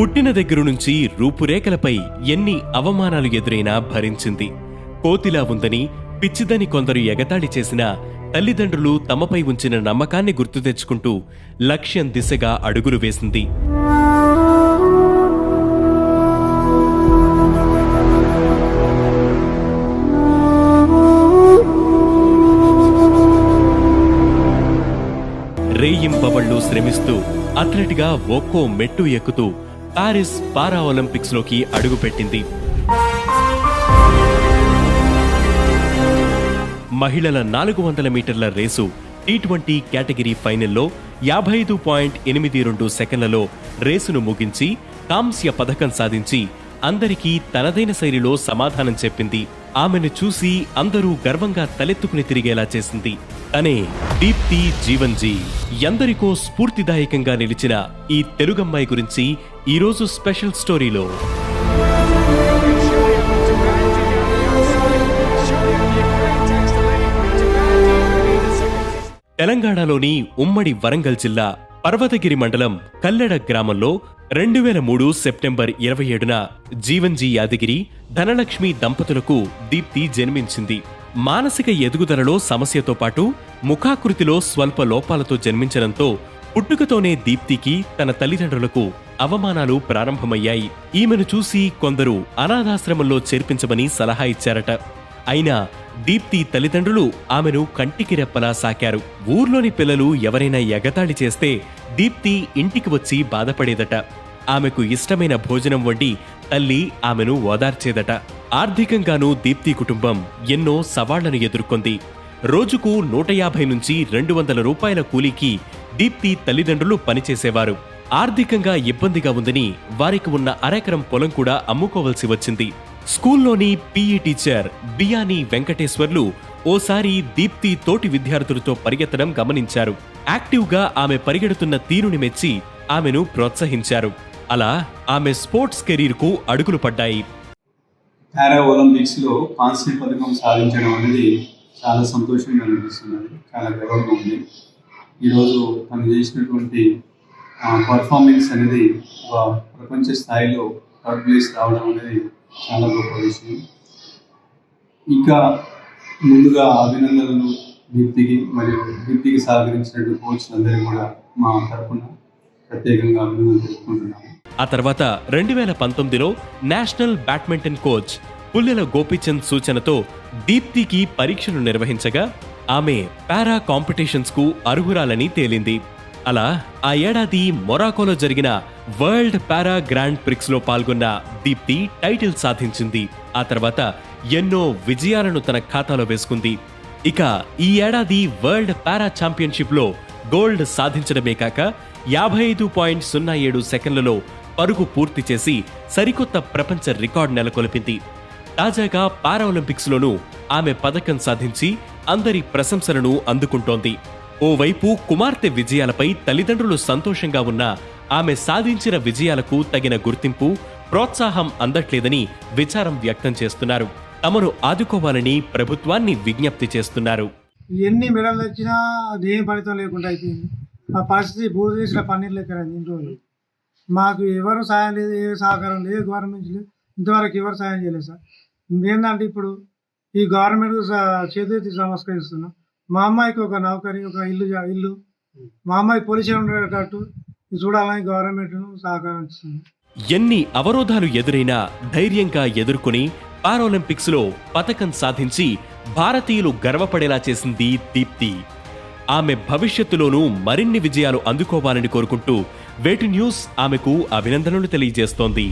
పుట్టిన దగ్గర నుంచి రూపురేఖలపై ఎన్ని అవమానాలు ఎదురైనా భరించింది. కోతిలా ఉందని, పిచ్చిదని కొందరు ఎగతాళి చేసినా తల్లిదండ్రులు తమపై ఉంచిన నమ్మకాన్ని గుర్తు తెచ్చుకుంటూ లక్ష్యం దిశగా అడుగులు వేసింది. రేయింబవళ్లు శ్రమిస్తూ అథ్లెట్గా ఒక్కో మెట్టు ఎక్కుతూ పారిస్ పారా ఒలింపిక్స్ లోకి అడుగుపెట్టింది. మహిళల 400 మీటర్ల రేసు T20 కేటగిరీ ఫైనల్లో 55.82 సెకండ్లలో రేసును ముగించి కాంస్య పథకం సాధించి అందరికీ తనదైన శైలిలో సమాధానం చెప్పింది. ఆమెను చూసి అందరూ గర్వంగా తలెత్తుకుని తిరిగేలా చేసింది. తనే దీప్తి జీవన్జీ. ఎందరికో స్ఫూర్తిదాయకంగా నిలిచిన ఈ తెలుగమ్మాయి గురించి ఈరోజు స్పెషల్ స్టోరీలో. తెలంగాణలోని ఉమ్మడి వరంగల్ జిల్లా పర్వతగిరి మండలం కల్లెడ గ్రామంలో 2003 సెప్టెంబర్ 27న జీవన్జీ యాదగిరి, ధనలక్ష్మి దంపతులకు దీప్తి జన్మించింది. మానసిక ఎదుగుదలలో సమస్యతో పాటు ముఖాకృతిలో స్వల్ప లోపాలతో జన్మించడంతో పుట్టుకతోనే దీప్తికి తన తల్లిదండ్రులకు అవమానాలు ప్రారంభమయ్యాయి. ఈమెను చూసి కొందరు అనాథాశ్రమంలో చేర్పించమని సలహా ఇచ్చారట. అయినా దీప్తి తల్లిదండ్రులు ఆమెను కంటికి రెప్పలా సాకారు. ఊర్లోని పిల్లలు ఎవరైనా ఎగతాళి చేస్తే దీప్తి ఇంటికి వచ్చి బాధపడేదట. ఆమెకు ఇష్టమైన భోజనం వండి తల్లి ఆమెను ఓదార్చేదట. ఆర్థికంగానూ దీప్తి కుటుంబం ఎన్నో సవాళ్లను ఎదుర్కొంది. రోజుకు 150 నుంచి 200 రూపాయల కూలీకి దీప్తి తల్లిదండ్రులు పనిచేసేవారు. ఆర్థికంగా ఇబ్బందిగా ఉందని వారికి ఉన్న అరెకరం పొలం కూడా అమ్ముకోవలసి వచ్చింది. స్కూల్లోని పీఈ టీచర్ బియాని వెంకటేశ్వర్లు ఓసారి దీప్తి తోటి విద్యార్థులతో పరిగెత్తడం గమనించారు. యాక్టివ్గా ఆమె పరిగెడుతున్న తీరుని మెచ్చి ఆమెను ప్రోత్సహించారు. అలా ఆమె స్పోర్ట్స్ కెరీర్కు అడుగులు పడ్డాయి. పారా ఒలింపిక్స్ లో కాంస్య పథకం సాధించడం అనేది చాలా సంతోషంగా అనిపిస్తున్నది, చాలా గర్వంగా ఉంది. ఈరోజు తను చేసినటువంటి పర్ఫార్మెన్స్ అనేది ప్రపంచ స్థాయిలో థర్డ్ ప్లేస్ రావడం అనేది చాలా గొప్ప విషయం. ఇంకా ముందుగా అభినందనలు దీప్తికి, మరియు దీప్తికి సహకరించినట్టు కోచ్లందరికీ కూడా మా తరఫున ప్రత్యేకంగా అభినందనలు తెలుపుకుంటున్నాము. ఆ తర్వాత 2019లో national badminton coach Pullela Gopichand సూచనతో దీప్తికి పరీక్షలు నిర్వహించగా ఆమె పారా కాంపిటీషన్స్ కు అర్హురాలని తేలింది. అలా ఆ ఏడాది మొరాకోలో జరిగిన వరల్డ్ పారా గ్రాండ్ ప్రిక్స్ లో పాల్గొన్న దీప్తి టైటిల్ సాధించింది. ఆ తర్వాత ఎన్నో విజయాలను తన ఖాతాలో వేసుకుంది. ఇక ఈ ఏడాది వరల్డ్ పారా ఛాంపియన్షిప్ లో గోల్డ్ సాధించడమే కాక 55.07 సెకండ్లలో పరుగు పూర్తి చేసి సరికొత్త ప్రపంచ రికార్డు నెలకొల్పింది. తాజాగా పారాలింపిక్స్ లోనూ ఆమె పథకం సాధించి అందరి ప్రశంసలను అందుకుంటోంది. ఓవైపు కుమార్తె విజయాలపై తల్లిదండ్రులు సంతోషంగా ఉన్నా ఆమె సాధించిన విజయాలకు తగిన గుర్తింపు, ప్రోత్సాహం అందట్లేదని విచారం వ్యక్తం చేస్తున్నారు. తమను ఆదుకోవాలని ప్రభుత్వాన్ని విజ్ఞప్తి చేస్తున్నారు. ఎన్ని మెడలు తెచ్చినా అదేం ఫలితం లేకుండా అయిపోయింది. ఆ పరిస్థితి బూరు చేసిన పన్నీరు లెక్కరండి. ఇన్ని రోజులు మాకు ఎవరు సాయం లేదు, ఏ సహకారం లేదు, గవర్నమెంట్ లేదు, ఇంతవరకు ఎవరు సాయం చేయలేదు సార్. ఏంటంటే ఇప్పుడు ఈ గవర్నమెంట్ చేతి నమస్కరిస్తున్నాం. మా అమ్మాయికి ఒక నౌకరీ, ఒక ఇల్లు మా అమ్మాయి పోలీసులు ఉండేటట్టు చూడాలని గవర్నమెంట్ను సహకారం ఇస్తుంది. ఎన్ని అవరోధాలు ఎదురైనా ధైర్యంగా ఎదుర్కొని పారాలింపిక్స్ లో పతకం సాధించి భారతీయులు గర్వపడేలా చేసింది దీప్తి. ఆమె భవిష్యత్తులోనూ మరిన్ని విజయాలు అందుకోవాలని కోరుకుంటూ వేటు న్యూస్ ఆమెకు అభినందనలు తెలియజేస్తోంది.